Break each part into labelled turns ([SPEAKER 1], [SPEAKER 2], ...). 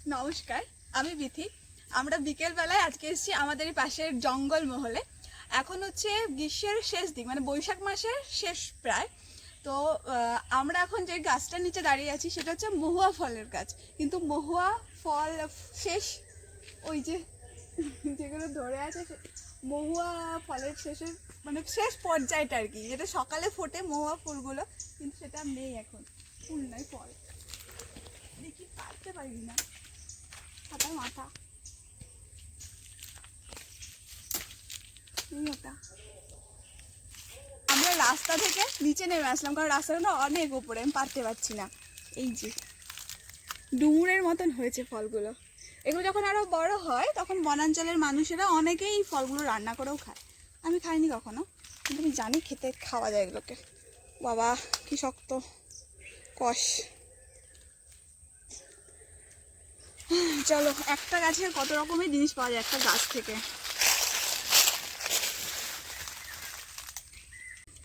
[SPEAKER 1] নমস্কার, আমি বিথি। আমরা বিকেলবেলায় আজকে এসেছি আমাদের এই পাশের জঙ্গল মহলে। এখন হচ্ছে গ্রীষ্মের শেষ দিক, মানে বৈশাখ মাসের শেষ প্রায়। তো আমরা এখন যে গাছটার নিচে দাঁড়িয়ে আছি সেটা হচ্ছে মহুয়া ফলের গাছ। কিন্তু মহুয়া ফল শেষ, ওই যে যেগুলো ধরে আছে মহুয়া ফলের শেষের মানে শেষ পর্যায়টা আর কি, যেটা সকালে ফোটে মহুয়া ফুলগুলো, কিন্তু সেটা নেই এখন। ফুল নয়, ফল। দেখি পারতে পারি না, হাতার মাথা আমরা রাস্তা থেকে নিচে নেমে আসলাম, কারণ রাস্তাটা অনেক উপরে, আমি পারতে পারছি না। এই যে ডুমুরের মতন হয়েছে ফলগুলো। এগুলো যখন আরো বড় হয় তখন বনাঞ্চলের মানুষেরা অনেকেই এই ফলগুলো রান্না করেও খায়। আমি খাইনি কখনো, কিন্তু আমি জানি খেতে খাওয়া যায় এগুলোকে। বাবা কি শক্ত কষ। চলো, একটা গাছের কত রকমের জিনিস পাওয়া যায় একটা গাছ থেকে।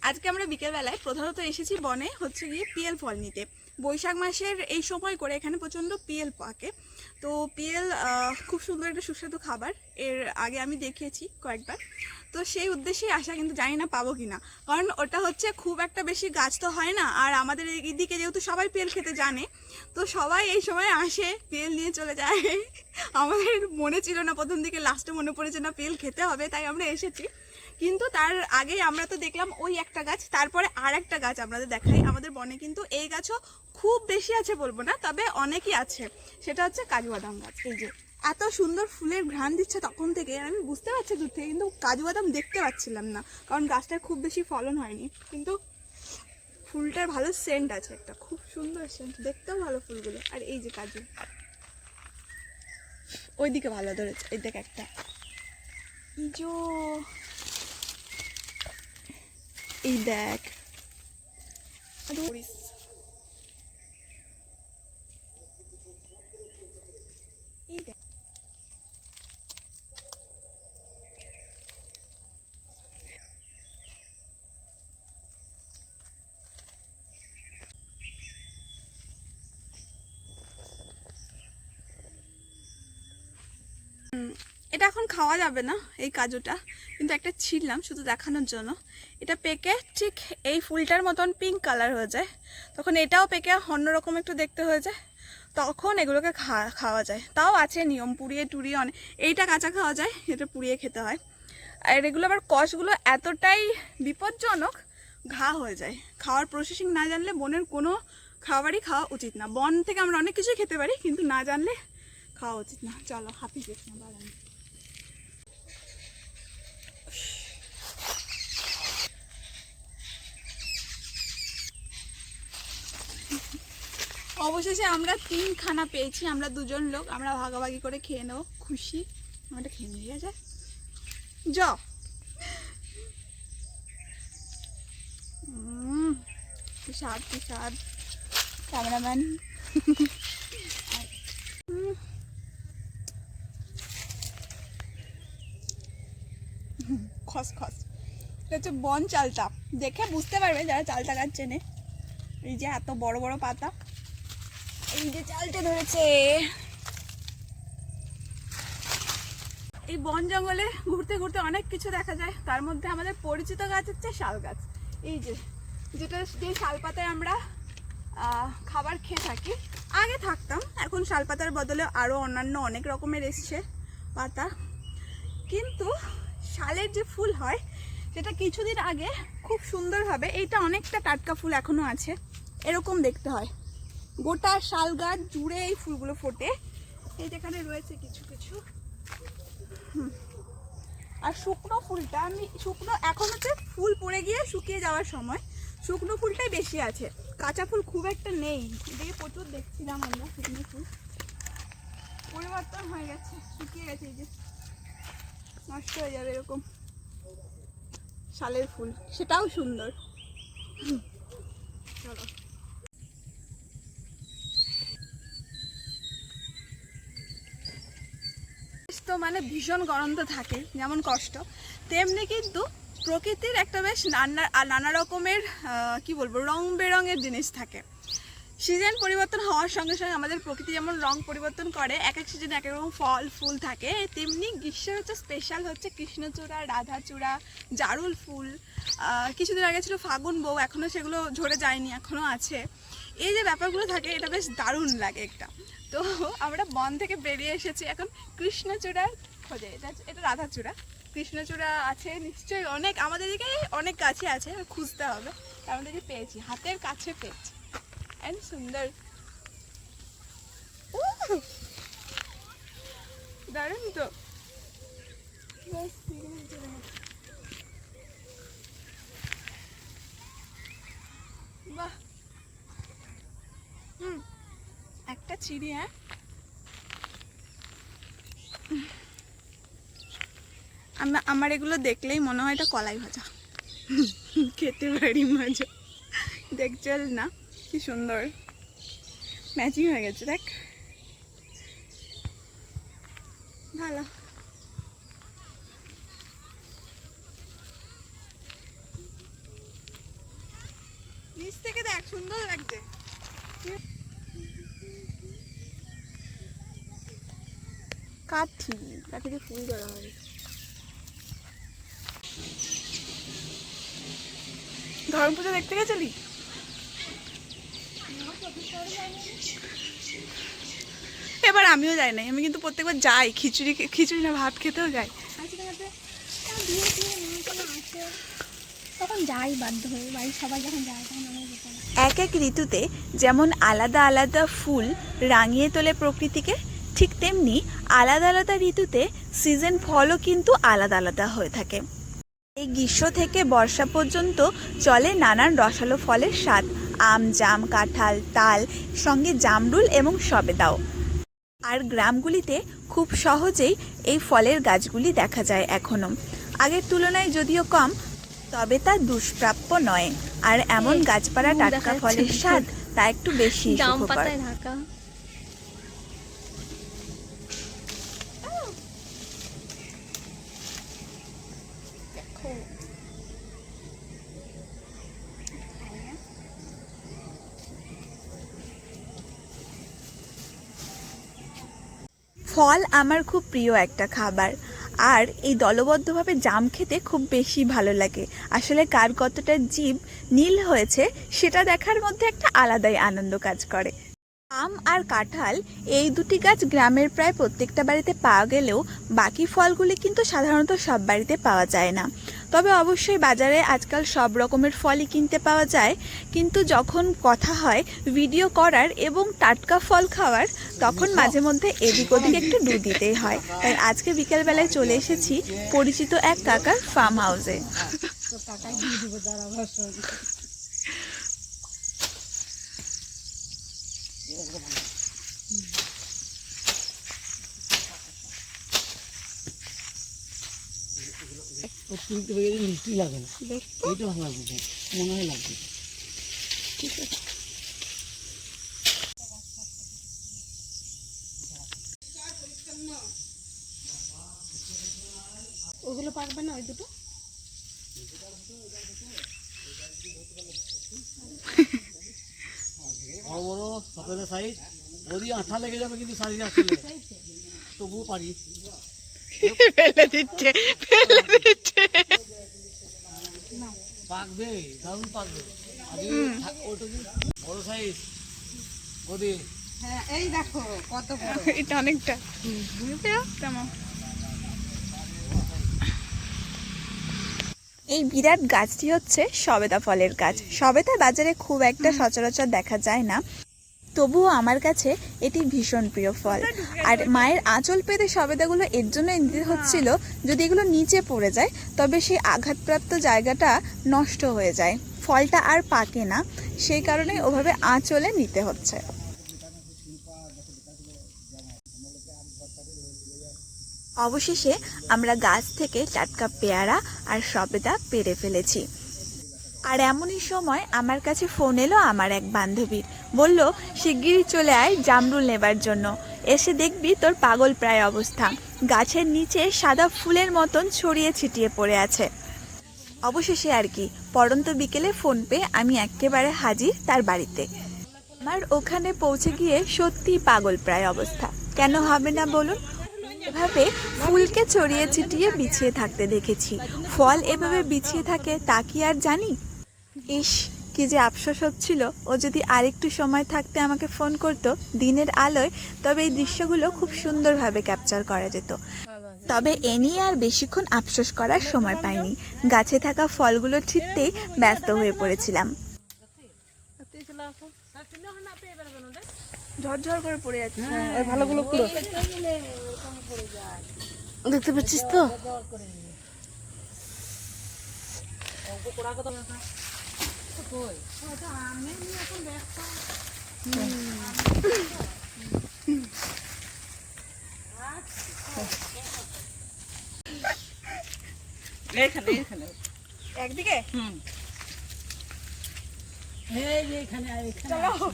[SPEAKER 1] আজকে আমরা বিকেলবেলায় প্রধানত এসেছি বনে, হচ্ছে গিয়ে পিয়েল ফল নিতে। বৈশাখ মাসের এই সময় করে এখানে প্রচণ্ড পিয়েল পাকে। তো পিয়েল খুব সুন্দর একটা সুস্বাদু খাবার, এর আগে আমি দেখিয়েছি কয়েকবার। তো সেই উদ্দেশ্যেই আসা, কিন্তু জানি না পাবো কিনা, কারণ ওটা হচ্ছে খুব একটা বেশি গাছ তো হয় না। আর আমাদের এইদিকে যেহেতু সবাই পিয়েল খেতে জানে, তো সবাই এই সময় আসে পিয়েল নিয়ে চলে যায়। আমাদের মনে ছিল না প্রথম দিকে, লাস্টে মনে পড়েছে না পিয়েল খেতে হবে, তাই আমরা এসেছি। কিন্তু তার আগে আমরা তো দেখলাম ওই একটা গাছ, তারপরে আর একটা গাছ আপনাদের দেখাই। আমাদের বনে কিন্তু এই গাছও খুব বেশি আছে বলবো না, তবে অনেকই আছে। সেটা হচ্ছে কাজু বাদাম গাছ। এই যে এত সুন্দর ফুলের ঘ্রাণ দিচ্ছে তখন থেকে, আমি বুঝতে পারছি দূর থেকে, কিন্তু কাজু বাদাম দেখতে পাচ্ছিলাম না, কারণ গাছটার খুব বেশি ফলন হয়নি। কিন্তু ফুলটার ভালো সেন্ট আছে, একটা খুব সুন্দর সেন্ট, দেখতেও ভালো ফুলগুলো। আর এই যে কাজু, ওইদিকে ভালো ধরেছে, এই দেখ একটা ইজো, এই দেখ এই দেখ। এটা এখন খাওয়া যাবে না এই কাজুটা, কিন্তু একটা ছিললাম শুধু দেখানোর জন্য। এটা পেকে ঠিক এই ফুলটার মতন পিঙ্ক কালার হয়ে যায়, তখন এটাও পেকে অন্যরকম একটু দেখতে হয়ে যায়, তখন এগুলোকে খাওয়া যায়। তাও আছে নিয়ম, পুড়িয়ে টুড়িয়ে অনেক। এইটা কাঁচা খাওয়া যায়, এটা পুড়িয়ে খেতে হয়। আর এগুলো আবার কষগুলো এতটাই বিপজ্জনক, ঘা হয়ে যায়। খাওয়ার প্রসেসিং না জানলে বনের কোনো খাবারই খাওয়া উচিত না। বন থেকে আমরা অনেক কিছুই খেতে পারি, কিন্তু না জানলে খাওয়া উচিত না। চলো, হাতি দেখি না বাগানে। অবশেষে আমরা 3 খানা পেয়েছি, আমরা 2 জন লোক, আমরা ভাগাভাগি করে খেয়ে নেবো, খুশি। আমারটা খেয়ে নিয়ে যায় জ। কি স্বাদ, কি স্বাদ। ক্যামেরাম্যান খস খস। এটা হচ্ছে বন চালতা, দেখে বুঝতে পারবে যারা চালতা গাছ চেনে। এই যে এত বড় বড় পাতা, এই যে চালতে ধরেছে। এই বন জঙ্গলে ঘুরতে ঘুরতে অনেক কিছু দেখা যায়, তার মধ্যে আমাদের পরিচিত গাছ হচ্ছে শাল গাছ। এই যে যে শাল পাতায় আমরা খাবার খেয়ে থাকি, আগে থাকতাম, এখন শাল পাতার বদলে আরও অন্যান্য অনেক রকমের এসছে পাতা। কিন্তু শালের যে ফুল হয় সেটা কিছুদিন আগে খুব সুন্দরভাবে, এইটা অনেকটা টাটকা ফুল এখনো আছে, এরকম দেখতে হয়। গোটা শাল গাছ জুড়ে এই ফুলগুলো ফোটে। এই যেখানে রয়েছে কিছু কিছু। আর শুকনো ফুলটা শুকনো এখন হচ্ছে ফুল পড়ে গিয়ে শুকিয়ে যাওয়ার সময়, শুকনো ফুলটাই বেশি আছে, কাঁচা ফুল খুব একটা নেই। এদিকে প্রচুর দেখছিলাম আমরা শুকনো ফুল, পরিবর্তন হয়ে গেছে, শুকিয়ে গেছে, এই যে নষ্ট হয়ে যাবে এরকম শালের ফুল, সেটাও সুন্দর। চলো, তো মানে ভীষণ গরম তো থাকে, যেমন কষ্ট তেমনি কিন্তু প্রকৃতির একটা বেশ নানা রকমের কি বলবো, রং বেরঙের জিনিস থাকে। সিজন পরিবর্তন হওয়ার সঙ্গে সঙ্গে আমাদের প্রকৃতি যেমন রং পরিবর্তন করে, এক এক সিজনে এক এক রকম ফল ফুল থাকে, তেমনি গ্রীষ্মের হচ্ছে স্পেশাল হচ্ছে কৃষ্ণচূড়া, রাধাচূড়া, জারুল ফুল। কিছুদিন আগে ছিল ফাগুন বউ, এখনও সেগুলো ঝরে যায়নি, এখনও আছে। এই যে ব্যাপারগুলো থাকে এটা বেশ দারুণ লাগে একটা। তো আমরা বন থেকে বেরিয়ে এসেছি এখন কৃষ্ণচূড়ার খোঁজে। এটা রাধাচূড়া, কৃষ্ণচূড়া আছে নিশ্চয়ই অনেক, আমাদের দিকে অনেক কাছে আছে, খুঁজতে হবে। আমাদের যে পেয়েছি, হাতের কাছে পেয়েছি, এন্ড সুন্দর, দারুণ তো। বাহ, একটা চিড়ি। হ্যাঁ, আমার এগুলো দেখলেই মনে হয় এটা কলাই ভাজা, খেতে পারি মজা। দেখছল না কি সুন্দর ম্যাচিং হয়ে গেছে, দেখ ভালো। নিচ থেকে দেখ সুন্দর লাগছে। কাঠিতে ফুল ধরা হবে। ধর্ম পুজো দেখতে গেছিলি? এবার আমিও যাই নাই, আমি কিন্তু প্রত্যেকবার যাই, খিচুড়ি না ভাত খেতেও যাই।
[SPEAKER 2] তখন যাই বাধ্য হয়ে, বাড়ির সবাই যখন যায় তখন আমরা যেতাম।
[SPEAKER 1] এক এক ঋতুতে যেমন আলাদা আলাদা ফুল রাঙিয়ে তোলে প্রকৃতিকে, ঠিক তেমনি আলাদা আলাদা ঋতুতে সিজন ফলও কিন্তু আলাদা আলাদা হয়ে থাকে। এই গ্রীষ্ম থেকে বর্ষা পর্যন্ত চলে নানান রসালো ফলের স্বাদ, আম, জাম, কাঁঠাল, তাল, সঙ্গে জামরুল এবং সবেদাও। আর গ্রামগুলিতে খুব সহজেই এই ফলের গাছগুলি দেখা যায় এখনও, আগের তুলনায় যদিও কম, তবে তা দুষ্প্রাপ্য নয়। আর এমন গাছপালা টাটকা ফলের স্বাদ তা একটু বেশি সুখকর।
[SPEAKER 2] ঢাকা
[SPEAKER 1] ফল আমার খুব প্রিয় একটা খাবার, আর এই দলবদ্ধভাবে জাম খেতে খুব বেশি ভালো লাগে। আসলে কার কতটা জিভ নীল হয়েছে সেটা দেখার মধ্যে একটা আলাদাই আনন্দ কাজ করে। আম আর কাঁঠাল এই দুটি গাছ গ্রামের প্রায় প্রত্যেকটা বাড়িতে পাওয়া গেলেও বাকি ফলগুলি কিন্তু সাধারণত সব বাড়িতে পাওয়া যায় না। তবে অবশ্যই বাজারে আজকাল সব রকমের ফলই কিনতে পাওয়া যায়, কিন্তু যখন কথা হয় ভিডিও করার এবং টাটকা ফল খাওয়ার, তখন মাঝে মধ্যে এদিক ওদিক একটু ডু দিতেই হয়। তাই আজকে বিকেলবেলায় চলে এসেছি পরিচিত এক কাকার ফার্ম হাউসে।
[SPEAKER 3] মিষ্টি লাগে না, এইটা ভালো লাগবে, মনে হয় লাগবে। ঠিক আছে,
[SPEAKER 2] ওগুলো পাকবে না, ওই দুটো
[SPEAKER 3] বড় বড় সকালের সাইজ, যদি আঠা লেগে যাবে কিন্তু শাড়ি আসলে তবুও পারি।
[SPEAKER 1] ফেলে দিচ্ছে,
[SPEAKER 3] পাকবে, দারুণ পাকবে। বড় সাইজ গদি,
[SPEAKER 2] হ্যাঁ এই দেখো কত বড়,
[SPEAKER 1] এটা অনেকটা। এই বিরাট গাছটি হচ্ছে সবেদা ফলের গাছ। সবেদা বাজারে খুব একটা সচরাচর দেখা যায় না, তবুও আমার কাছে এটি ভীষণ প্রিয় ফল। আর মায়ের আঁচল পেতে সবেদাগুলো এর জন্য নিতে হচ্ছিল, যদি এগুলো নিচে পড়ে যায় তবে সেই আঘাতপ্রাপ্ত জায়গাটা নষ্ট হয়ে যায়, ফলটা আর পাকে না, সেই কারণে ওভাবে আঁচলে নিতে হচ্ছে। অবশেষে আমরা গাছ থেকে টাটকা পেয়ারা আর সবেদা পেড়ে ফেলেছি। আর এমনই সময় আমার কাছে ফোন এলো আমার এক বান্ধবীর, বলল শিগগিরই চলে আয় জামরুল নেবার জন্য, এসে দেখবি তোর পাগল প্রায় অবস্থা, গাছের নিচে সাদা ফুলের মতন ছড়িয়ে ছিটিয়ে পড়ে আছে। অবশেষে আর কি, পড়ন্ত বিকেলে ফোন পেয়ে আমি একেবারে হাজির তার বাড়িতে। আমার ওখানে পৌঁছে গিয়ে সত্যি পাগল প্রায় অবস্থা। কেন হবে না বলুন? এভাবে ফুলকে ছড়িয়ে ছিটিয়ে বিছিয়ে থাকতে দেখেছি, ফল এভাবে বিছিয়ে থাকে তা কি আর জানি? ইস, কি যে আফসোস হচ্ছিল, ও যদি আরেকটু সময় থাকতে আমাকে ফোন করতো দিনের আলোয়, তবে এই দৃশ্যগুলো খুব সুন্দরভাবে ক্যাপচার করা যেত। তবে এ নিয়ে আর বেশিক্ষণ আফসোস করার সময় পাইনি। গাছে থাকা ফলগুলো ছিঁড়তেই ব্যস্ত হয়ে পড়েছিলাম। ঝরঝর করে পড়ে যাচ্ছে।
[SPEAKER 3] ওই ভালোগুলো পুরো দেখতে পাচ্ছিস তো?
[SPEAKER 1] একদিকে
[SPEAKER 3] চলো।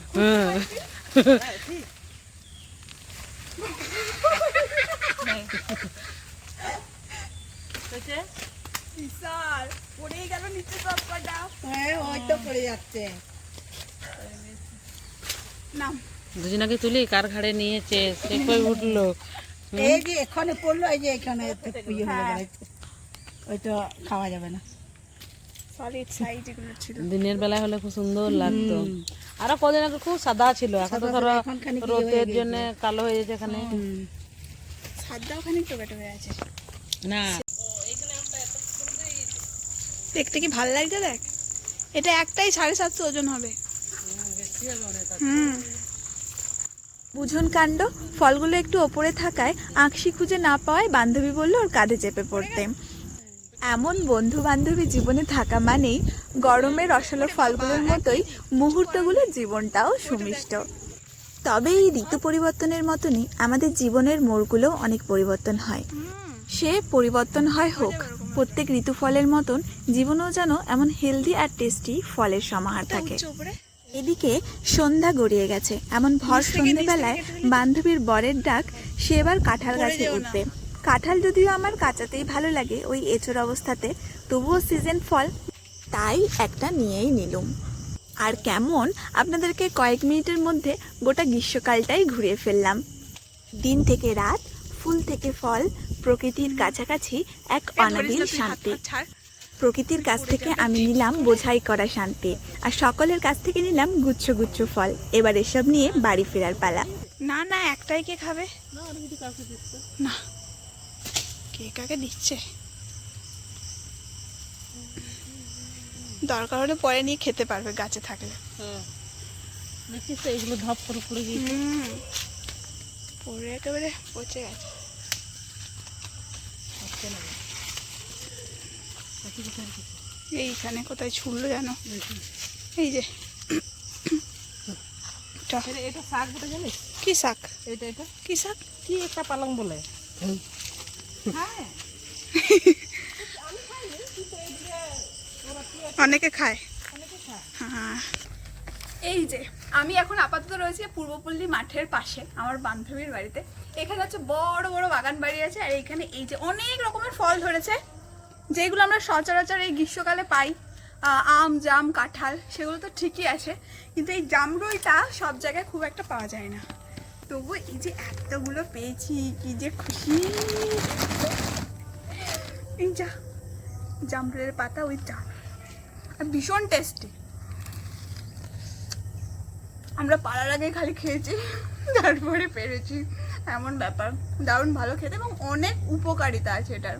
[SPEAKER 1] স্যার পড়েই গেল নিচে সব কটা।
[SPEAKER 2] ওই তো পড়ে যাচ্ছে।
[SPEAKER 1] নাম
[SPEAKER 3] দুজনাকে তুলি কার ঘাড়ে নিয়েছে, সে কই উঠলো।
[SPEAKER 2] এই যে এখানে পড়লো, এই যে এখানে ইয়ে হয়ে গেছে। ওইটা খাওয়া যাবে না।
[SPEAKER 1] সলিড সাইড এগুলো ছিল।
[SPEAKER 3] দিনের বেলায় হলে খুব সুন্দর লাগতো। আরো কদিন আগে খুব সাদা ছিল, এখন তো ধরো রোদের জন্য কালো হয়ে যাচ্ছে এখানে।
[SPEAKER 1] ছাদটা ওখানে টোকাটো হয়ে আছে।
[SPEAKER 3] না
[SPEAKER 1] দেখতে কি ভালো লাগছে দেখ। এটা একটাই 750 ওজন হবে। বুঝুন কাণ্ড, ফলগুলো একটু ওপরে থাকায় আঁকশি খুঁজে না পাওয়ায় বান্ধবী বলল ওর কাঁধে চেপে পড়তে। এমন বন্ধু বান্ধবী জীবনে থাকা মানেই গরমের রসালো ফলগুলোর মতোই মুহূর্তগুলোর জীবনটাও সুমিষ্ট। তবে এই ঋতু পরিবর্তনের মতনই আমাদের জীবনের মোড়গুলোও অনেক পরিবর্তন হয়। সে পরিবর্তন হয় হোক, প্রত্যেক ঋতু ফলের মতন জীবনেও যেন এমন হেলদি আর টেস্টি ফলের সমাহার থাকে। এদিকে সন্ধ্যা গড়িয়ে গেছে, এমন ভর সন্ধ্যেবেলায় বান্ধবীর বরের ডাক, সে এবার কাঁঠাল গাছে উঠবে। কাঁঠাল যদিও আমার কাঁচাতেই ভালো লাগে ওই এঁচোড় অবস্থাতে, তবুও সিজন ফল, তাই একটা নিয়েই নিলুম। আর কেমন আপনাদেরকে কয়েক মিনিটের মধ্যে গোটা গ্রীষ্মকালটাই ঘুরিয়ে ফেললাম। দিন থেকে রাত, ফুল থেকে ফল, প্রকৃতির কাছাকাছি এক অনাবিল শান্তি। প্রকৃতির কাছ থেকে আমি নিলাম বোঝাই করা শান্তি, আর সকলের কাছ থেকে নিলাম গুচ্ছ গুচ্ছ ফল। এবার এসব নিয়ে বাড়ি ফেরার পালা। না না, একটাই কে খাবে? না, কে কাকে দিচ্ছে? দরকার হলে পরে নিয়ে খেতে পারবে গাছে থাকলে।
[SPEAKER 3] দেখিস তো এগুলো ধপ করে পড়ে গিয়েছে।
[SPEAKER 1] পরে একেবারে পচে গেছে। এইখানে কোথায় ছুড়লো জানো? এই যে
[SPEAKER 3] এটা শাক বটে, জানিস?
[SPEAKER 1] কি শাক?
[SPEAKER 3] এটা এটা
[SPEAKER 1] কি শাক?
[SPEAKER 3] কি একটা পালং বলে।
[SPEAKER 1] অনেকে খায়। হ্যাঁ, এই যে আমি এখন আপাতত রয়েছে পূর্বপল্লী মাঠের পাশে আমার বান্ধবীর বাড়িতে। এখানে হচ্ছে বড় বড় বাগান বাড়ি আছে, আর এইখানে এই যে অনেক রকমের ফল ধরেছে, যেগুলো আমরা সচরাচর এই গ্রীষ্মকালে পাই। আম, জাম, কাঁঠাল সেগুলো তো ঠিকই আছে, কিন্তু এই জামরুলটা সব জায়গায় খুব একটা পাওয়া যায় না। তবু এই যে এতগুলো পেয়েছি, কি যে খুশি। এই যা জামরুলের পাতা, ওই জাম, আর ভীষণ টেস্টি। আমরা পাড়ার আগে খালি খেয়েছি, তারপরে পেরেছি, এমন ব্যাপার। দারুণ ভালো খেতে এবং অনেক উপকারিতা আছে এটার।